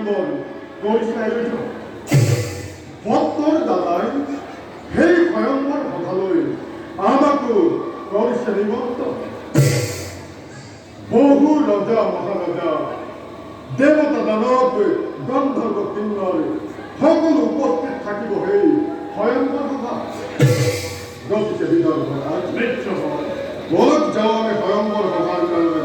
স্বয়ম্বর করিস না আয়োজন ভক্তর দাদাই সেই স্বয়ম্বর সভালৈ আমাকো কৰিছে নিমন্ত্ৰণ বহু ৰজা মহাৰজা দেৱতা দানৱ গন্ধৰ্ব কিন্নৰ সকলো উপস্থিত থাকিব সেই স্বয়ম্বর সভা গতিকে বিদৰ্ভ বলক যাওঁ আমি স্বয়ম্বর সভাৰ কাৰণে